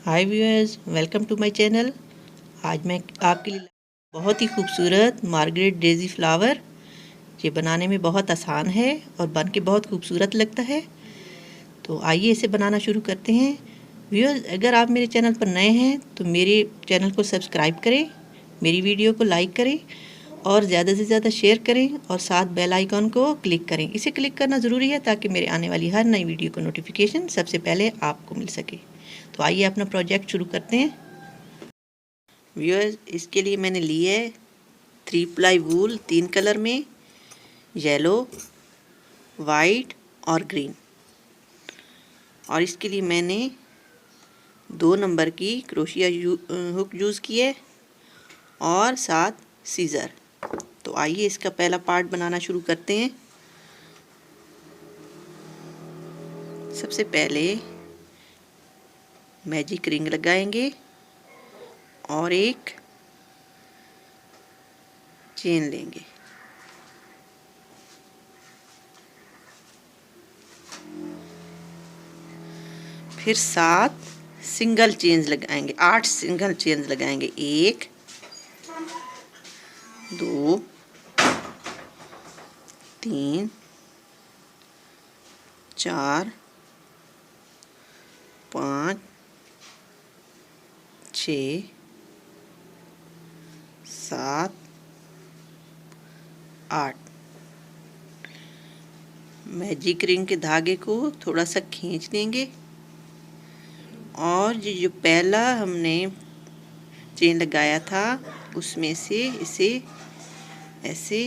Hi viewers, welcome to my channel. आज मैं आपके लिए बहुत ही खूबसूरत मार्गरेट डेजी फ्लावर। ये बनाने में बहुत आसान है और बन के बहुत खूबसूरत लगता है। तो आइए इसे बनाना शुरू करते हैं। व्यूअर्स, अगर आप मेरे चैनल पर नए हैं तो मेरे चैनल को सब्सक्राइब करें, मेरी वीडियो को लाइक करें और ज़्यादा से ज़्यादा शेयर करें और साथ बेल आइकॉन को क्लिक करें। इसे क्लिक करना ज़रूरी है ताकि मेरे आने वाली हर नई वीडियो को नोटिफिकेशन सबसे पहले आपको मिल सके। तो आइए अपना प्रोजेक्ट शुरू करते हैं। व्यूअर्स, इसके लिए मैंने ली है 3 प्लाई वूल 3 कलर में, येलो, वाइट और ग्रीन। और इसके लिए मैंने 2 नंबर की क्रोशिया हुक यूज़ की है और साथ सीज़र। तो आइए इसका पहला पार्ट बनाना शुरू करते हैं। सबसे पहले मैजिक रिंग लगाएंगे और एक चेन लेंगे। फिर 7 सिंगल चेन्स लगाएंगे, 8 सिंगल चेन्स लगाएंगे। 1 2 3 4 5 6 7 8। मैजिक रिंग के धागे को थोड़ा सा खींच लेंगे और ये जो पहला हमने चेन लगाया था उसमें से इसे ऐसे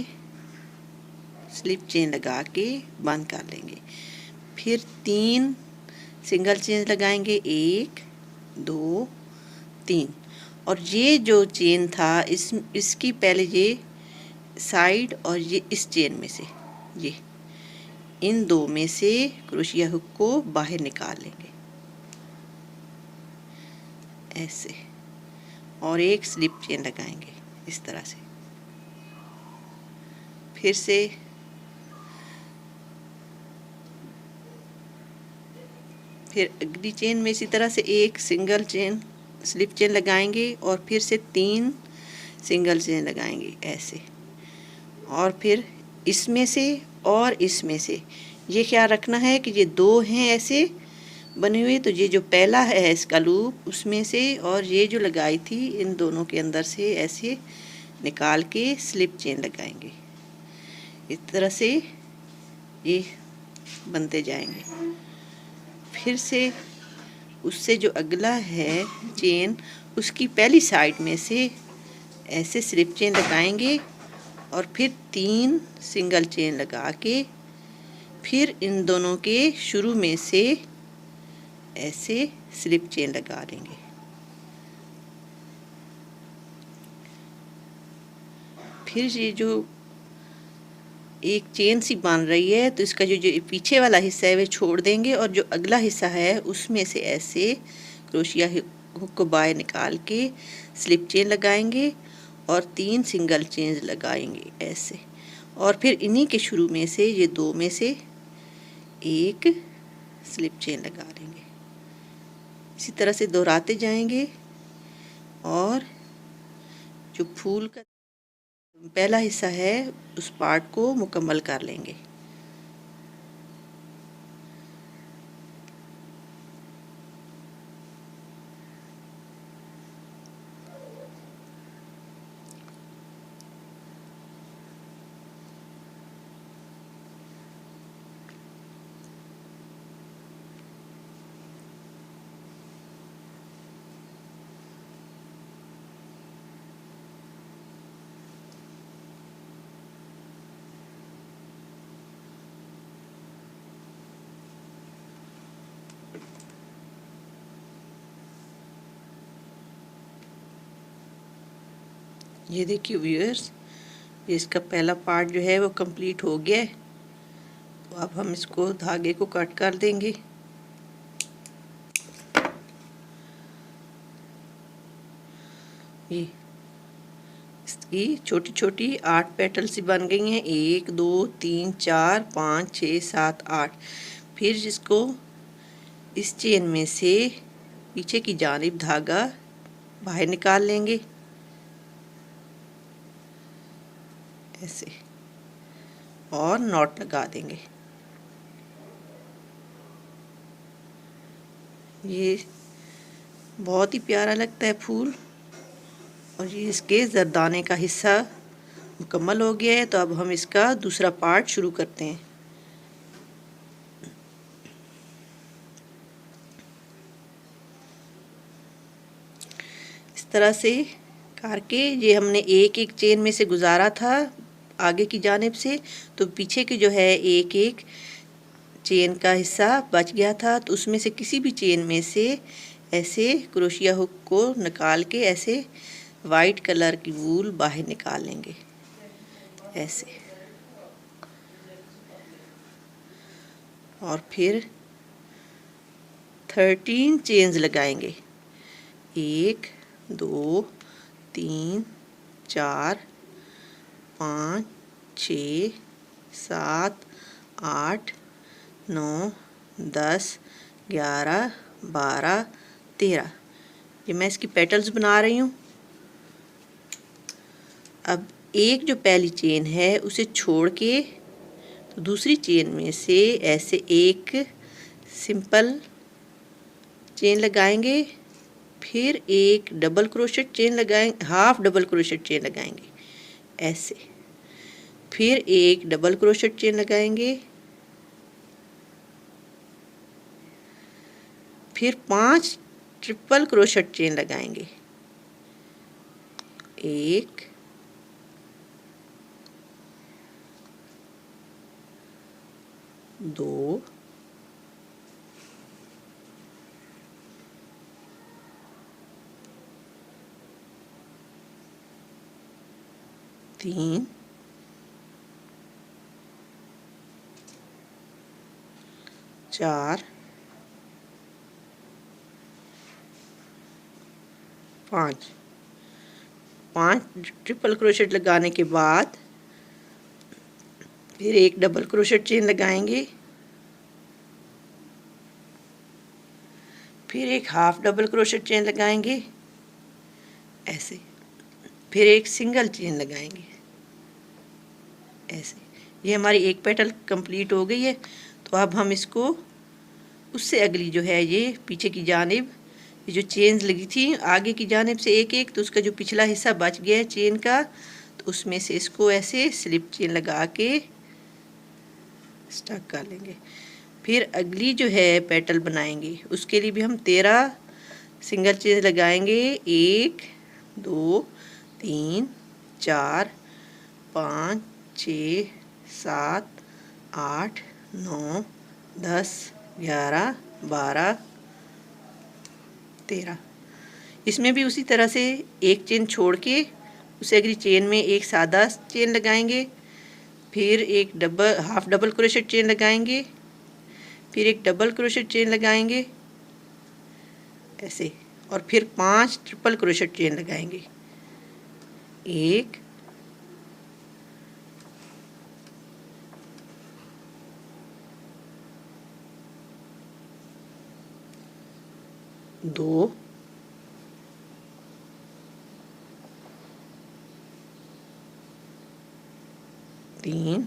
स्लिप चेन लगा के बंद कर लेंगे। फिर 3 सिंगल चेन लगाएंगे, 1 2 3। और ये जो चेन था इसकी पहले ये साइड और ये इस चेन में से ये इन 2 में से क्रोशिया हुक को बाहर निकाल लेंगे ऐसे, और एक स्लिप चेन लगाएंगे इस तरह से। फिर अगली चेन में इसी तरह से एक सिंगल चेन स्लिप चेन लगाएंगे और फिर से 3 सिंगल चेन लगाएंगे ऐसे। और फिर इसमें से और इसमें से ये ख्याल रखना है कि ये 2 हैं ऐसे बने हुए, तो ये जो पहला है इसका लूप उसमें से और ये जो लगाई थी इन दोनों के अंदर से ऐसे निकाल के स्लिप चेन लगाएंगे। इस तरह से ये बनते जाएंगे। फिर से उससे जो अगला है चेन उसकी पहली साइड में से ऐसे स्लिप चेन लगाएंगे और फिर 3 सिंगल चेन लगा के फिर इन दोनों के शुरू में से ऐसे स्लिप चेन लगा देंगे। फिर ये जो एक चेन सी बन रही है तो इसका जो पीछे वाला हिस्सा है वे छोड़ देंगे और जो अगला हिस्सा है उसमें से ऐसे क्रोशिया हुक को बाहर निकाल के स्लिप चेन लगाएंगे और 3 सिंगल चेन लगाएंगे ऐसे। और फिर इन्हीं के शुरू में से ये 2 में से एक स्लिप चेन लगा देंगे। इसी तरह से दोहराते जाएंगे और जो फूल का पहला हिस्सा है उस पार्ट को मुकम्मल कर लेंगे। ये देखिए व्यूअर्स, इसका पहला पार्ट जो है वो कंप्लीट हो गया है। तो अब हम इसको धागे को कट कर देंगे। ये इसकी छोटी छोटी 8 पेटल सी बन गई हैं, 1 2 3 4 5 6 7 8। फिर इसको इस चेन में से पीछे की जानिब धागा बाहर निकाल लेंगे ऐसे और नॉट लगा देंगे। ये बहुत ही प्यारा लगता है फूल। और ये इसके जरदाने का हिस्सा मुकम्मल हो गया है, तो अब हम इसका दूसरा पार्ट शुरू करते हैं। इस तरह से करके ये हमने एक एक चेन में से गुजारा था आगे की जानिब से, तो पीछे की जो है एक एक चेन का हिस्सा बच गया था, तो उसमें से किसी भी चेन में से ऐसे क्रोशिया हुक को निकाल के ऐसे वाइट कलर की वूल बाहर निकाल लेंगे ऐसे। और फिर 13 चेन्स लगाएंगे। 1 2 3 4 5 6 7 8 9 10 11 12 13। ये मैं इसकी पेटल्स बना रही हूँ। अब एक जो पहली चेन है उसे छोड़ के तो दूसरी चेन में से ऐसे एक सिंपल चेन लगाएंगे, फिर एक डबल क्रोशेट चेन लगाएंगे, हाफ डबल क्रोशेट चेन लगाएंगे ऐसे, फिर एक डबल क्रोशेट चेन लगाएंगे, फिर 5 ट्रिपल क्रोशेट चेन लगाएंगे। 1 2 3 4 5 ट्रिपल क्रोशेट लगाने के बाद फिर एक डबल क्रोशेट चेन लगाएंगे, फिर एक हाफ डबल क्रोशेट चेन लगाएंगे ऐसे, फिर एक सिंगल चेन लगाएंगे ऐसे। ये हमारी एक पेटल कंप्लीट हो गई है। तो अब हम इसको उससे अगली जो है ये पीछे की जानिब ये जो चेन्स लगी थी आगे की जानिब से एक एक, तो उसका जो पिछला हिस्सा बच गया है चेन का, तो उसमें से इसको ऐसे स्लिप चेन लगा के स्टक कर लेंगे। फिर अगली जो है पेटल बनाएंगे उसके लिए भी हम 13 सिंगल चेन लगाएंगे। 1 2 3 4 5 6 7 8 9 10 11 12 13। इसमें भी उसी तरह से एक चेन छोड़ के उसे अगली चेन में एक सादा चेन लगाएंगे, फिर एक हाफ डबल क्रोशेट चेन लगाएंगे, फिर एक डबल क्रोशेट चेन लगाएंगे ऐसे, और फिर 5 ट्रिपल क्रोशेट चेन लगाएंगे। 1 2 3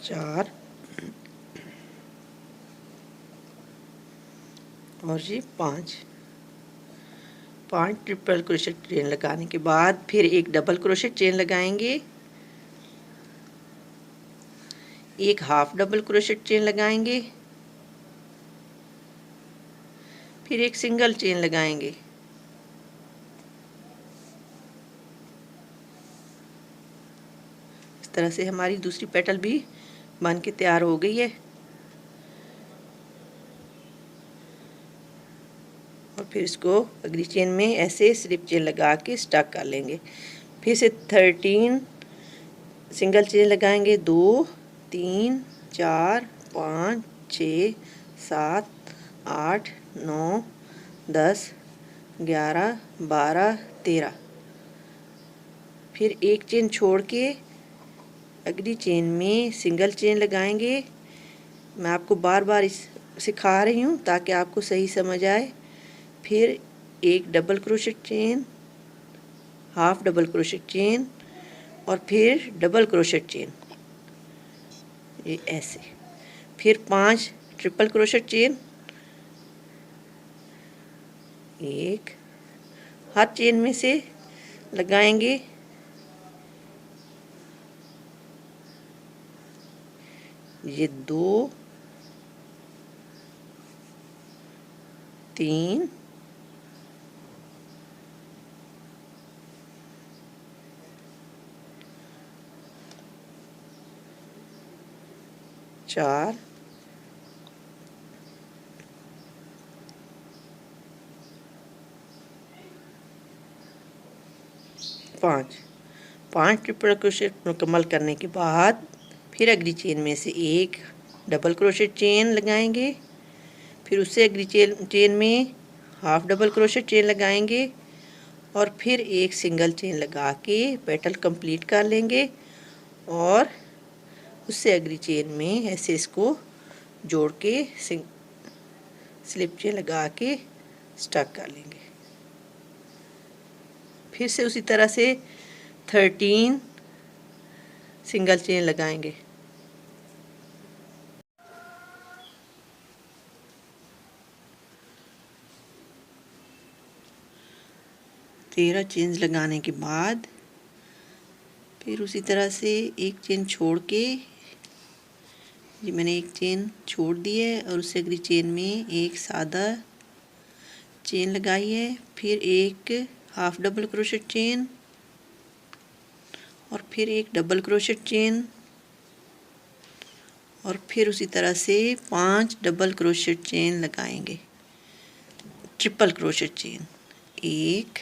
4 और ये 5 ट्रिपल क्रोशेट चेन लगाने के बाद फिर एक डबल क्रोशेट चेन लगाएंगे, एक हाफ डबल क्रोशेट चेन लगाएंगे, फिर एक सिंगल चेन लगाएंगे। इस तरह से हमारी दूसरी पेटल भी बन के तैयार हो गई है। और फिर इसको अगली चेन में ऐसे स्लिप चेन लगा के स्टक कर लेंगे। फिर से 13 सिंगल चेन लगाएंगे। 2 3 4 5 6 7 8 9 10 11 12 13। फिर एक चेन छोड़ के अगली चेन में सिंगल चेन लगाएंगे। मैं आपको बार बार सिखा रही हूँ ताकि आपको सही समझ आए। फिर एक double crochet chain, half double crochet chain और फिर डबल क्रोशेट चेन, ये ऐसे। फिर 5 ट्रिपल क्रोशेट चेन, एक, हर चेन में से लगाएंगे ये 2, 3, 4, 5 ट्रिपल क्रोशेट मुकम्मल करने के बाद फिर अगली चेन में से एक डबल क्रोशेट चेन लगाएंगे। फिर उससे अगली चेन में हाफ डबल क्रोशेट चेन लगाएंगे और फिर एक सिंगल चेन लगा के पेटल कंप्लीट कर लेंगे और उससे अगली चेन में ऐसे इसको जोड़ के स्लिप चेन लगा के स्टक कर लेंगे। फिर से उसी तरह से 13 सिंगल चेन लगाएंगे। 13 चेन्स लगाने के बाद फिर उसी तरह से एक चेन छोड़ के, ये मैंने एक चेन छोड़ दी है और उससे अगली चेन में एक सादा चेन लगाई है। फिर एक हाफ डबल क्रोशेट चेन और फिर एक डबल क्रोशेट चेन और फिर उसी तरह से 5 डबल क्रोशेट चेन लगाएंगे। Triple crochet chain, 1,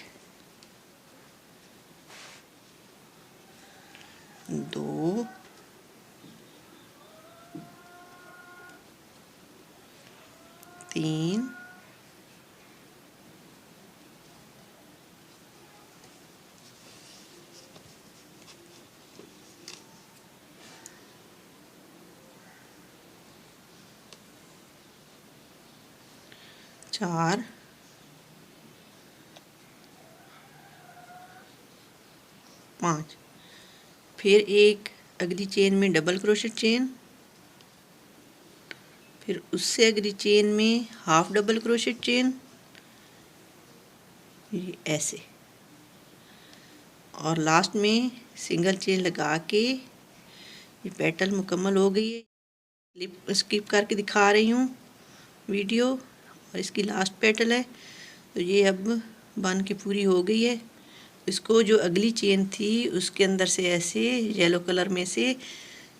2, 3, 4, 5। फिर एक अगली चेन में डबल क्रोशेट चेन, फिर उससे अगली चेन में हाफ डबल क्रोशेट चेन, ये ऐसे, और लास्ट में सिंगल चेन लगा के ये पेटल मुकम्मल हो गई है। स्किप करके दिखा रही हूँ वीडियो, और इसकी लास्ट पेटल है। तो ये अब बन के पूरी हो गई है। इसको जो अगली चेन थी उसके अंदर से ऐसे येलो कलर में से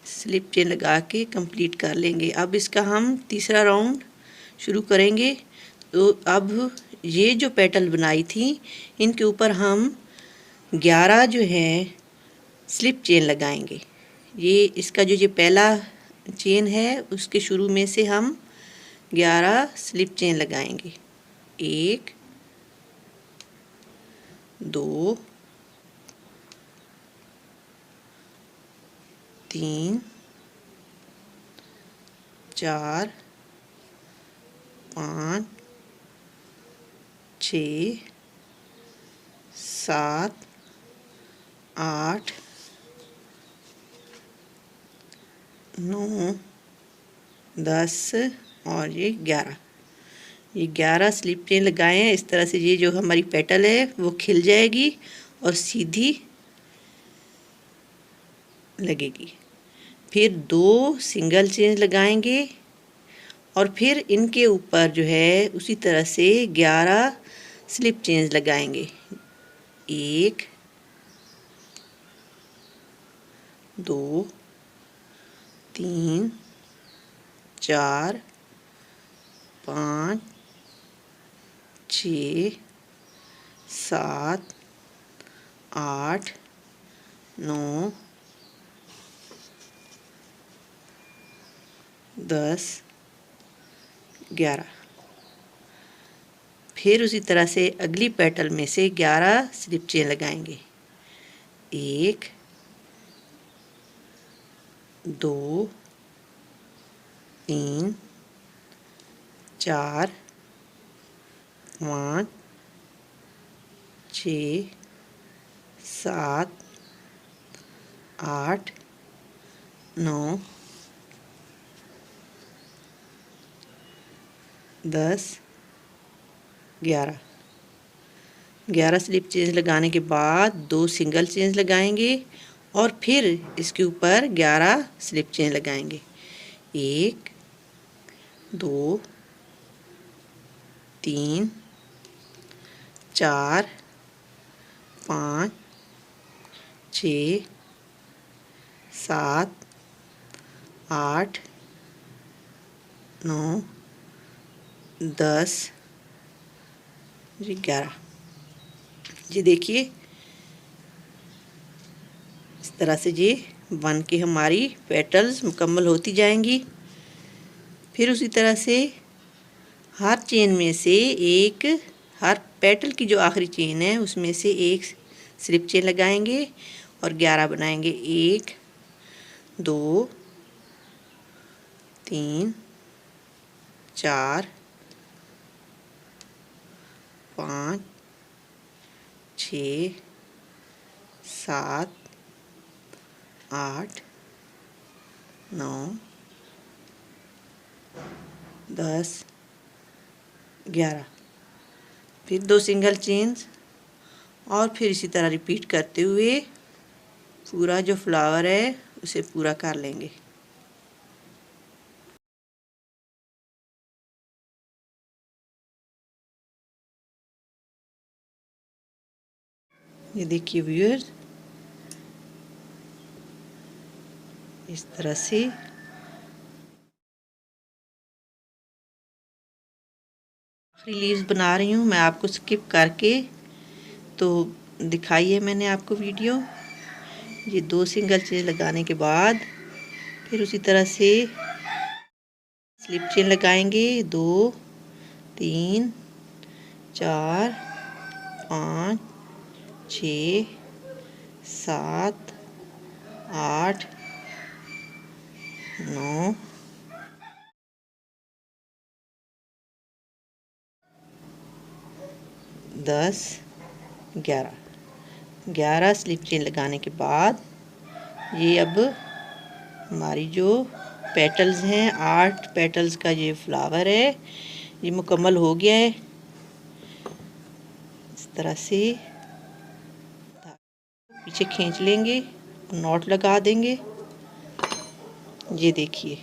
स्लिप चेन लगा के कंप्लीट कर लेंगे। अब इसका हम तीसरा राउंड शुरू करेंगे। तो अब ये जो पेटल बनाई थी इनके ऊपर हम 11 जो है स्लिप चेन लगाएंगे। ये इसका जो पहला चेन है उसके शुरू में से हम 11 स्लिप चेन लगाएंगे। 1, 2, 3, 4, 5, 6, 7, 8, 9, 10 और ये 11। ये 11 स्लिप चेन लगाए हैं। इस तरह से ये जो हमारी पेटल है वो खिल जाएगी और सीधी लगेगी। फिर 2 सिंगल चेन लगाएंगे और फिर इनके ऊपर जो है उसी तरह से 11 स्लिप चेन्स लगाएंगे। 1, 2, 3, 4, 5, 6, 7, 8, 9, 10, 11। फिर उसी तरह से अगली पेटल में से 11 स्लिप चेन लगाएंगे। 1, 2 3 4 5 6 7 8 9 10 11 11 स्लिप चेंज लगाने के बाद 2 सिंगल चेंज लगाएंगे और फिर इसके ऊपर 11 स्लिप चेंज लगाएंगे। 1 2 3 4 5 6 7 8 9 10 जी 11। जी देखिए इस तरह से जी बन के हमारी पेटल्स मुकम्मल होती जाएंगी। फिर उसी तरह से हर चेन में से एक, हर पेटल की जो आखिरी चेन है उसमें से एक स्लिप चेन लगाएंगे और 11 बनाएंगे। 1 2 3 4 5 6 7 8 9 10 11। फिर 2 सिंगल चेन्स और फिर इसी तरह रिपीट करते हुए पूरा जो फ्लावर है उसे पूरा कर लेंगे। ये देखिए व्यूअर्स इस तरह से आखिरी लीव्स बना रही हूँ मैं, आपको स्किप करके तो दिखाई है मैंने आपको वीडियो। ये 2 सिंगल चेन लगाने के बाद फिर उसी तरह से स्लिप चेन लगाएंगे। 2 3 4 5 6 7 8 9 10 11 स्लिप चेन लगाने के बाद ये अब हमारी जो पेटल्स हैं 8 पेटल्स का ये फ्लावर है ये मुकम्मल हो गया है। इस तरह से पीछे खींच लेंगे और नॉट लगा देंगे। ये देखिए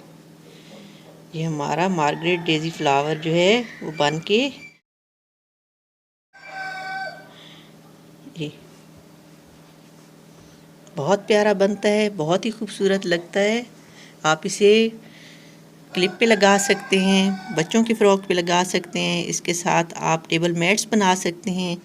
ये हमारा मार्गरेट डेजी फ्लावर जो है वो बन के ये बहुत प्यारा बनता है, बहुत ही खूबसूरत लगता है। आप इसे क्लिप पे लगा सकते हैं, बच्चों की फ़्रॉक पे लगा सकते हैं, इसके साथ आप टेबल मैट्स बना सकते हैं।